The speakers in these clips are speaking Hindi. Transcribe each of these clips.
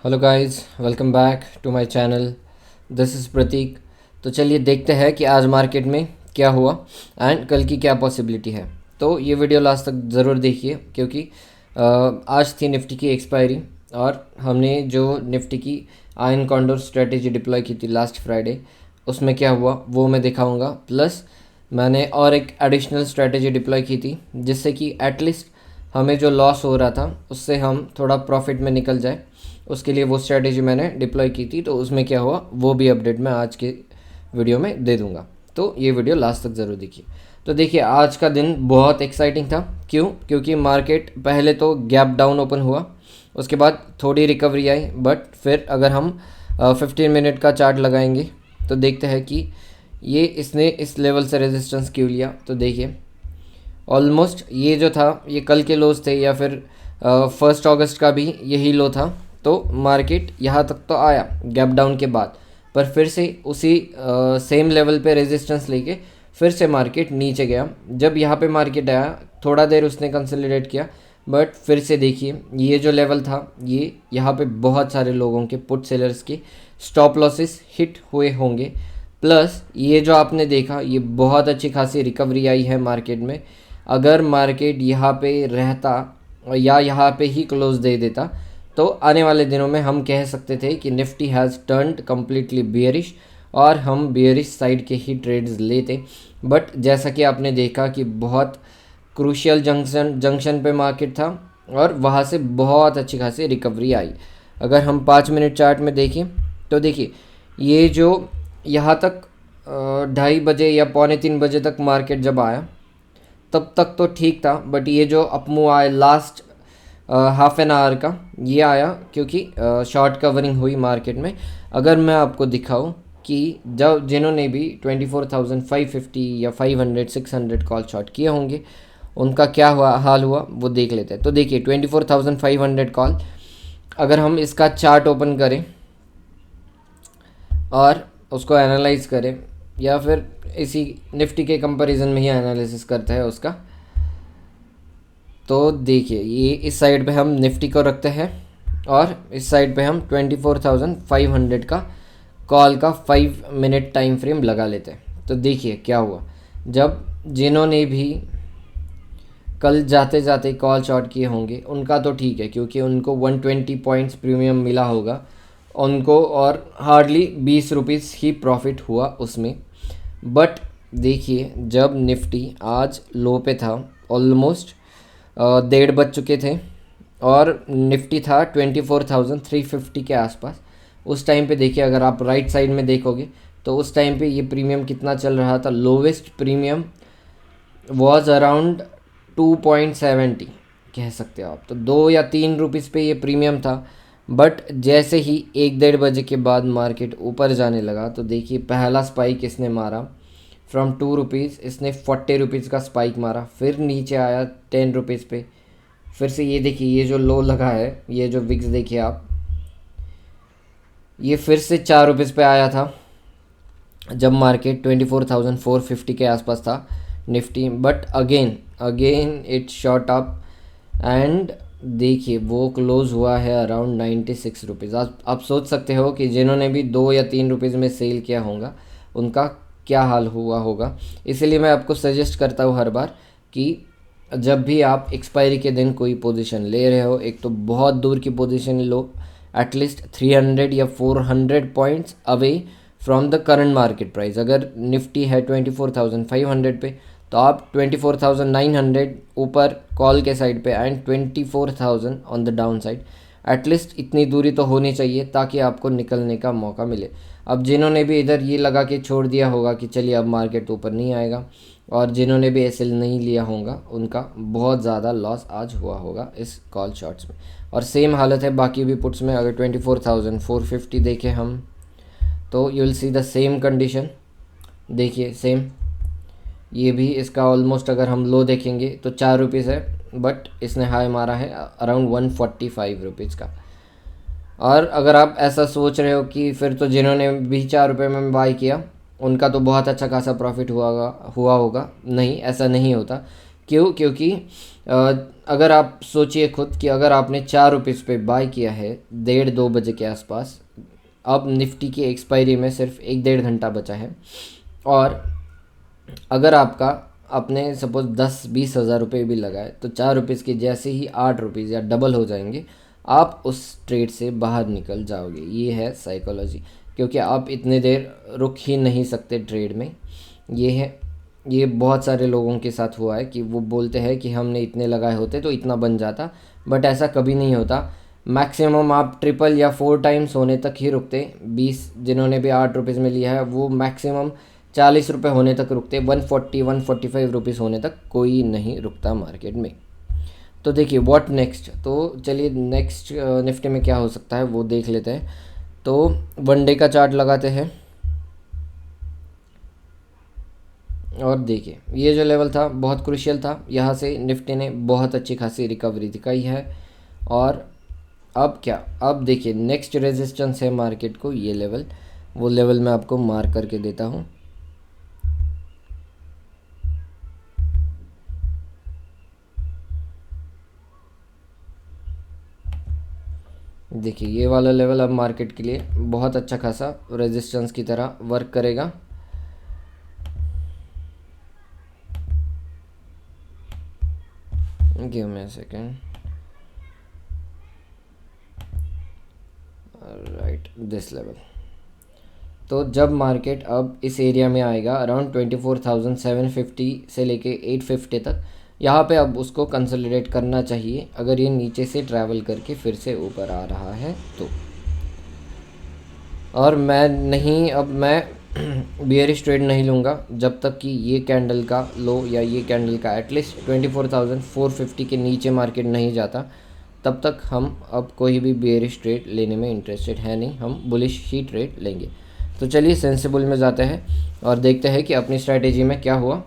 Hello guys, welcome back to my channel. This is Prateek. तो चलिए देखते हैं कि आज मार्केट में क्या हुआ एंड कल की क्या पॉसिबिलिटी है। तो ये वीडियो लास्ट तक ज़रूर देखिए क्योंकि आज थी निफ्टी की एक्सपायरी और हमने जो निफ्टी की आयन कॉन्डोर स्ट्रेटेजी डिप्लॉय की थी लास्ट फ्राइडे, उसमें क्या हुआ वो मैं दिखाऊंगा। प्लस मैंने और एक एडिशनल स्ट्रेटेजी डिप्लॉय की थी जिससे कि एटलीस्ट हमें जो लॉस हो रहा था उससे हम थोड़ा प्रॉफिट में निकल जाए। उसके लिए वो स्ट्रेटेजी मैंने डिप्लॉय की थी, तो उसमें क्या हुआ वो भी अपडेट मैं आज के वीडियो में दे दूंगा। तो ये वीडियो लास्ट तक ज़रूर देखिए। तो देखिए आज का दिन बहुत एक्साइटिंग था। क्यों? क्योंकि मार्केट पहले तो गैप डाउन ओपन हुआ, उसके बाद थोड़ी रिकवरी आई, बट फिर अगर हम 15 मिनट का चार्ट लगाएंगे तो देखते हैं कि ये इसने इस लेवल से रेजिस्टेंस क्यों लिया। तो देखिए ऑलमोस्ट ये जो था ये कल के लोज थे या फिर 1 अगस्त का भी यही लो था। तो मार्केट यहाँ तक तो आया गैप डाउन के बाद, पर फिर से उसी सेम लेवल पे रेजिस्टेंस लेके फिर से मार्केट नीचे गया। जब यहाँ पे मार्केट आया थोड़ा देर उसने कंसोलिडेट किया, बट फिर से देखिए ये जो लेवल था ये यहाँ पे बहुत सारे लोगों के पुट सेलर्स के स्टॉप लॉसेस हिट हुए होंगे। प्लस ये जो आपने देखा ये बहुत अच्छी खासी रिकवरी आई है मार्केट में। अगर मार्केट यहाँ पे रहता या यहाँ पे ही क्लोज दे देता तो आने वाले दिनों में हम कह सकते थे कि Nifty has turned completely bearish और हम बियरिश साइड के ही ट्रेड्स लेते। बट जैसा कि आपने देखा कि बहुत क्रूशियल जंक्शन पे मार्केट था और वहाँ से बहुत अच्छी खासी रिकवरी आई। अगर हम 5 मिनट चार्ट में देखें तो देखिए ये जो यहाँ तक 2:30 बजे या पौने 3 बजे तक मार्केट जब आया तब तक तो ठीक था, बट ये जो अपमूव आया लास्ट हाफ एन आवर का ये आया क्योंकि शॉर्ट कवरिंग हुई मार्केट में। अगर मैं आपको दिखाऊं कि जब जिन्होंने भी 24,550 या 500 600 कॉल शॉर्ट किए होंगे उनका क्या हुआ हाल हुआ वो देख लेते हैं। तो देखिए 24,500 कॉल, अगर हम इसका चार्ट ओपन करें और उसको एनालाइज करें या फिर इसी निफ्टी के कंपैरिजन में ही एनालिसिस करते हैं उसका, तो देखिए ये इस साइड पे हम निफ्टी को रखते हैं और इस साइड पे हम 24,500 का कॉल का 5 मिनट टाइम फ्रेम लगा लेते हैं। तो देखिए क्या हुआ, जब जिन्होंने भी कल जाते जाते कॉल शॉर्ट किए होंगे उनका तो ठीक है क्योंकि उनको 120 पॉइंट्स प्रीमियम मिला होगा उनको और हार्डली 20 रुपीज़ ही प्रॉफिट हुआ उसमें। बट देखिए जब निफ्टी आज लो पे था ऑलमोस्ट 1:30 बज चुके थे और निफ्टी था 24,350 के आसपास। उस टाइम पे देखिए अगर आप राइट साइड में देखोगे तो उस टाइम पे ये प्रीमियम कितना चल रहा था, लोवेस्ट प्रीमियम वॉज अराउंड 2.70 कह सकते हो आप। तो 2 या 3 रुपीज़ पे ये प्रीमियम था। बट जैसे ही 1-1:30 बजे के बाद मार्केट ऊपर जाने लगा तो देखिए पहला स्पाइक इसने मारा फ्रॉम 2 रुपीज़, इसने 40 रुपीज़ का स्पाइक मारा, फिर नीचे आया 10 रुपीज़ पे। फिर से ये देखिए ये जो लो लगा है, ये जो विक्स देखिए आप, ये फिर से 4 रुपीज़ पे आया था जब मार्केट 24,450 के आसपास था Nifty. But again again it shot up and देखिए वो क्लोज हुआ है अराउंड 96 रुपीज़। आप सोच सकते हो कि जिन्होंने भी 2 या 3 रुपीज़ में सेल किया होगा उनका क्या हाल हुआ होगा। इसीलिए मैं आपको सजेस्ट करता हूँ हर बार कि जब भी आप एक्सपायरी के दिन कोई पोजीशन ले रहे हो, एक तो बहुत दूर की पोजीशन लो, एटलीस्ट 300 या 400 points away from the current market price. अगर निफ्टी है 24,500 पे तो आप 24,900 ऊपर कॉल के साइड पे and 24,000 on the down side, at least इतनी दूरी तो होनी चाहिए ताकि आपको निकलने का मौका मिले। अब जिन्होंने भी इधर ये लगा के छोड़ दिया होगा कि चलिए अब मार्केट ऊपर नहीं आएगा, और जिन्होंने भी एसएल नहीं लिया होगा उनका बहुत ज़्यादा लॉस आज हुआ होगा इस कॉल शॉट्स में। और सेम हालत है बाकी भी पुट्स में। अगर 24,450 देखें हम तो you will see the same condition. देखिए सेम ये भी इसका ऑलमोस्ट अगर हम लो देखेंगे तो 4 रुपीज़ है, बट इसने हाई मारा है अराउंड 145 रुपीज़ का। और अगर आप ऐसा सोच रहे हो कि फिर तो जिन्होंने भी 4 रुपये में बाई किया उनका तो बहुत अच्छा खासा प्रॉफिट हुआ होगा, नहीं ऐसा नहीं होता। क्यों? क्योंकि अगर आप सोचिए खुद कि अगर आपने 4 रुपीज़ पे बाय किया है 1:30-2 बजे के आसपास, अब निफ्टी की एक्सपायरी में सिर्फ 1-1.5 घंटा बचा है, और अगर आपका आपने सपोज 10-20 हज़ार रुपये भी लगाए तो 4 रुपीज़ के जैसे ही 8 रुपीज़ या डबल हो जाएंगे, आप उस ट्रेड से बाहर निकल जाओगे। ये है साइकोलॉजी, क्योंकि आप इतने देर रुक ही नहीं सकते ट्रेड में। ये है, ये बहुत सारे लोगों के साथ हुआ है कि वो बोलते हैं कि हमने इतने लगाए होते तो इतना बन जाता, बट ऐसा कभी नहीं होता। मैक्सिमम आप ट्रिपल या 4 टाइम्स होने तक ही रुकते। 20 जिन्होंने भी 8 रुपीज़ में लिया है वो मैक्सिमम 40 रुपये होने तक रुकते। 140-145 रुपीज़ होने तक कोई नहीं रुकता मार्केट में। तो देखिए व्हाट नेक्स्ट, तो चलिए नेक्स्ट निफ्टी में क्या हो सकता है वो देख लेते हैं। तो 1 डे का चार्ट लगाते हैं, और देखिए ये जो लेवल था बहुत क्रूशियल था, यहाँ से निफ्टी ने बहुत अच्छी खासी रिकवरी दिखाई है। और अब क्या, अब देखिए नेक्स्ट रेजिस्टेंस है मार्केट को ये लेवल, वो लेवल मैं आपको मार्क करके देता हूँ। देखिए ये वाला लेवल अब मार्केट के लिए बहुत अच्छा खासा रेजिस्टेंस की तरह वर्क करेगा। Give me a second, right this level. तो जब मार्केट अब इस एरिया में आएगा अराउंड 24,750 से लेके 850 तक, यहाँ पे अब उसको कंसोलिडेट करना चाहिए अगर ये नीचे से ट्रैवल करके फिर से ऊपर आ रहा है तो। और मैं नहीं, अब मैं बियरिश ट्रेड नहीं लूँगा जब तक कि ये कैंडल का लो या ये कैंडल का एटलीस्ट 24,450 के नीचे मार्केट नहीं जाता, तब तक हम अब कोई भी बियरिश ट्रेड लेने में इंटरेस्टेड है नहीं, हम बुलिश ही ट्रेड लेंगे। तो चलिए सेंसिबल में जाते हैं और देखते हैं कि अपनी स्ट्रैटेजी में क्या हुआ।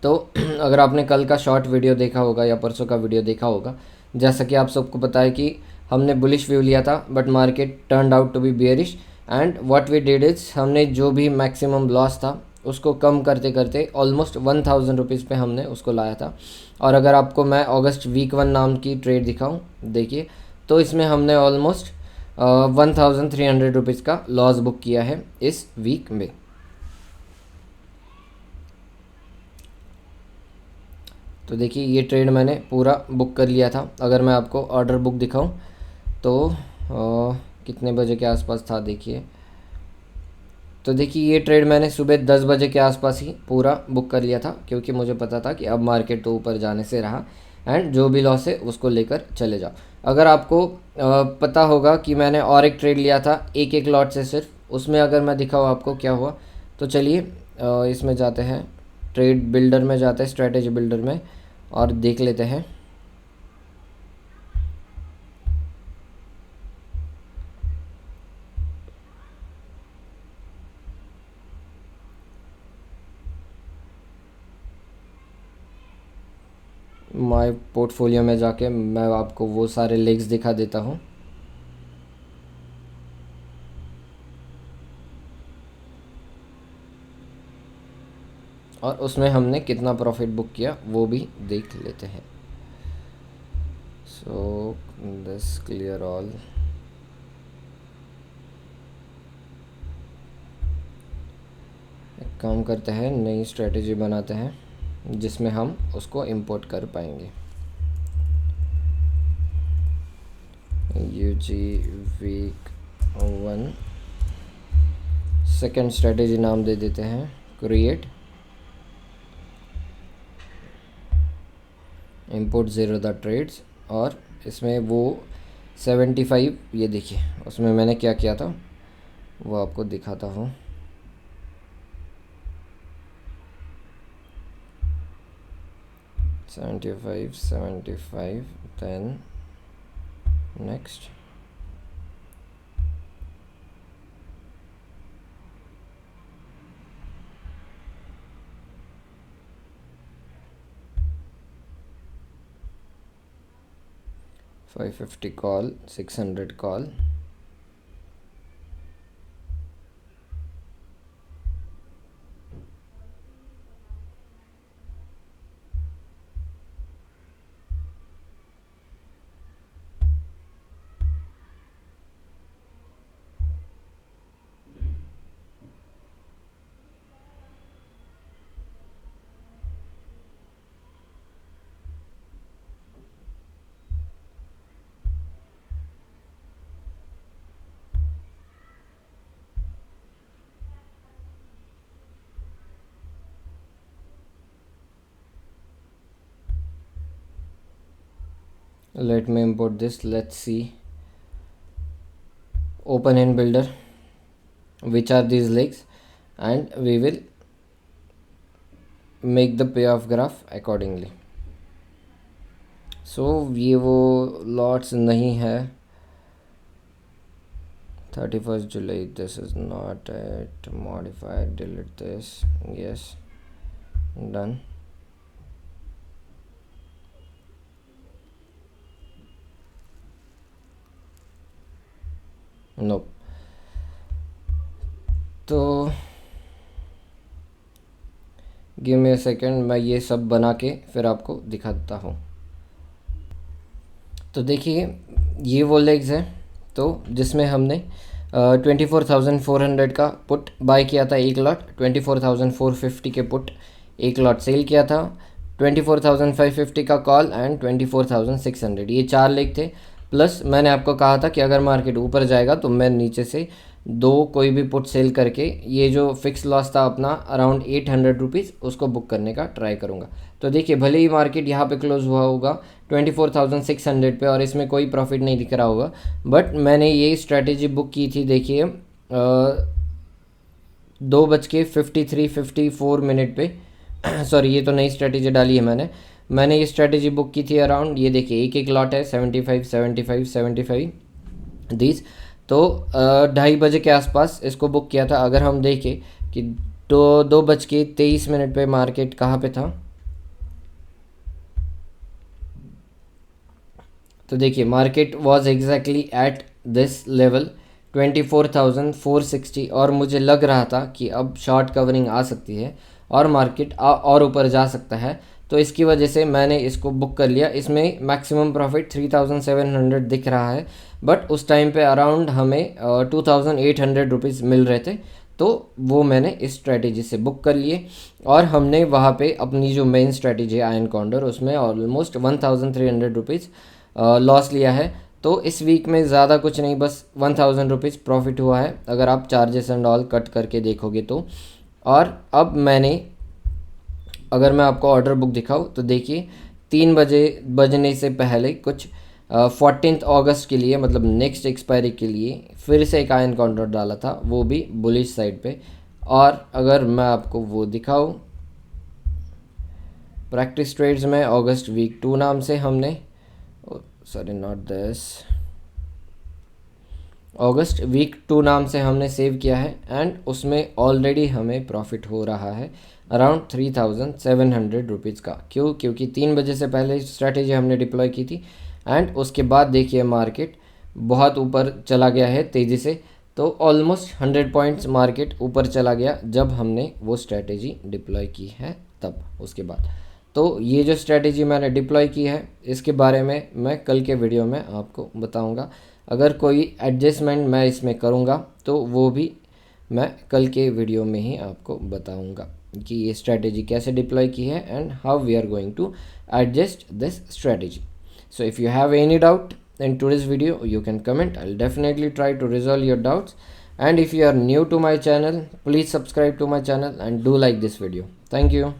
तो अगर आपने कल का शॉर्ट वीडियो देखा होगा या परसों का वीडियो देखा होगा, जैसा कि आप सबको पता है कि हमने बुलिश व्यू लिया था but market turned out to be bearish, and what we did is हमने जो भी मैक्सिमम लॉस था उसको कम करते करते ऑलमोस्ट 1,000 रुपीज़ पे हमने उसको लाया था। और अगर आपको मैं अगस्त वीक 1 नाम की ट्रेड दिखाऊं, देखिए, तो इसमें हमने ऑलमोस्ट 1,300 रुपीज़ का लॉस बुक किया है इस वीक में। तो देखिए ये ट्रेड मैंने पूरा बुक कर लिया था। अगर मैं आपको ऑर्डर बुक दिखाऊं तो कितने बजे के आसपास था देखिए, तो देखिए ये ट्रेड मैंने सुबह 10 बजे के आसपास ही पूरा बुक कर लिया था, क्योंकि मुझे पता था कि अब मार्केट तो ऊपर जाने से रहा, एंड जो भी लॉस है उसको लेकर चले जाओ। अगर आपको पता होगा कि मैंने और एक ट्रेड लिया था एक एक लॉट से सिर्फ, उसमें अगर मैं दिखाऊँ आपको क्या हुआ, तो चलिए इसमें जाते हैं, ट्रेड बिल्डर में जाते हैं, स्ट्रेटेजी बिल्डर में, और देख लेते हैं। माय पोर्टफोलियो में जाके मैं आपको वो सारे लेग्स दिखा देता हूँ। और उसमें हमने कितना प्रॉफिट बुक किया वो भी देख लेते हैं। So this clear all. एक काम करते हैं, नई स्ट्रेटेजी बनाते हैं जिसमें हम उसको इंपोर्ट कर पाएंगे। यूजी वीक 1 सेकेंड स्ट्रेटेजी नाम दे देते हैं create import zero the trades. और इसमें वो 75, ये देखिए उसमें मैंने क्या किया था वो आपको दिखाता हूँ। $75, then next $550 call, $600 call, let me import this. Let's see, open in builder, which are these legs, and we will make the payoff graph accordingly. So ये वो lots नहीं है. 31st July, this is not it. Modify, delete this. Yes, done. No तो गिव मी अ सेकेंड, मैं ये सब बना के फिर आपको दिखाता हूँ. तो देखिए ये वो लेग्स हैं तो जिसमें हमने 24,400 का पुट बाय किया था एक लॉट, 24,450 के पुट एक लॉट सेल किया था, 24,550 का कॉल एंड 24,600. ये 4 लेग थे. प्लस मैंने आपको कहा था कि अगर मार्केट ऊपर जाएगा तो मैं नीचे से 2 कोई भी पुट सेल करके ये जो फिक्स लॉस था अपना अराउंड 800 रुपीज़ उसको बुक करने का ट्राई करूँगा. तो देखिए भले ही मार्केट यहाँ पे क्लोज हुआ होगा 24,600 पे और इसमें कोई प्रॉफिट नहीं दिख रहा होगा, बट मैंने ये स्ट्रैटेजी बुक की थी. देखिए 2:53-54 पे सॉरी ये तो नई स्ट्रैटेजी डाली है मैंने ये स्ट्रैटेजी बुक की थी अराउंड, ये देखिए एक एक लॉट है 75 75 75 दीज. तो 2:30 बजे के आसपास इसको बुक किया था. अगर हम देखें कि 2:23 पे मार्केट कहाँ पे था, तो देखिए market was exactly at this level 24,460 और मुझे लग रहा था कि अब शॉर्ट कवरिंग आ सकती है और मार्केट और ऊपर जा सकता है. तो इसकी वजह से मैंने इसको बुक कर लिया. इसमें मैक्सिमम प्रॉफिट 3,700 दिख रहा है, बट उस टाइम पे अराउंड हमें 2,800 रुपीज़ मिल रहे थे. तो वो मैंने इस स्ट्रैटेजी से बुक कर लिए और हमने वहाँ पे अपनी जो मेन स्ट्रैटेजी है आयन कॉन्डर उसमें ऑलमोस्ट 1,300 रुपीज़ लॉस लिया है. तो इस वीक में ज़्यादा कुछ नहीं, बस 1,000 रुपीज़ प्रॉफिट हुआ है अगर आप चार्जेस एंड ऑल कट करके देखोगे तो. और अब मैंने अगर मैं आपको ऑर्डर बुक दिखाऊँ तो देखिए 3 बजने से पहले कुछ 14 अगस्त के लिए मतलब नेक्स्ट एक्सपायरी के लिए फिर से एक आयन काउंटर डाला था, वो भी बुलिश साइड पे. और अगर मैं आपको वो दिखाऊँ प्रैक्टिस ट्रेड्स में अगस्त वीक 2 नाम से हमने sorry not this August week 2 नाम से हमने सेव किया है एंड उसमें ऑलरेडी हमें प्रॉफिट हो रहा है अराउंड 3,700 रुपीज़ का. क्यों? क्योंकि 3 बजे से पहले स्ट्रैटेजी हमने डिप्लॉय की थी एंड उसके बाद देखिए मार्केट बहुत ऊपर चला गया है तेज़ी से. तो ऑलमोस्ट 100 पॉइंट्स मार्केट ऊपर चला गया जब हमने वो स्ट्रैटेजी डिप्लॉय की है तब उसके बाद. तो ये जो स्ट्रैटेजी मैंने डिप्लॉय की है इसके बारे में मैं कल के वीडियो में आपको बताऊंगा. अगर कोई एडजस्टमेंट मैं इसमें करूंगा तो वो भी मैं कल के वीडियो में ही आपको बताऊंगा कि ये स्ट्रैटेजी कैसे डिप्लॉय की है and how we are going to adjust this strategy. So if you have any doubt in today's video, you can comment. I'll definitely try to resolve your doubts. And if you are new to my channel, please subscribe to my channel and do like this video. Thank you.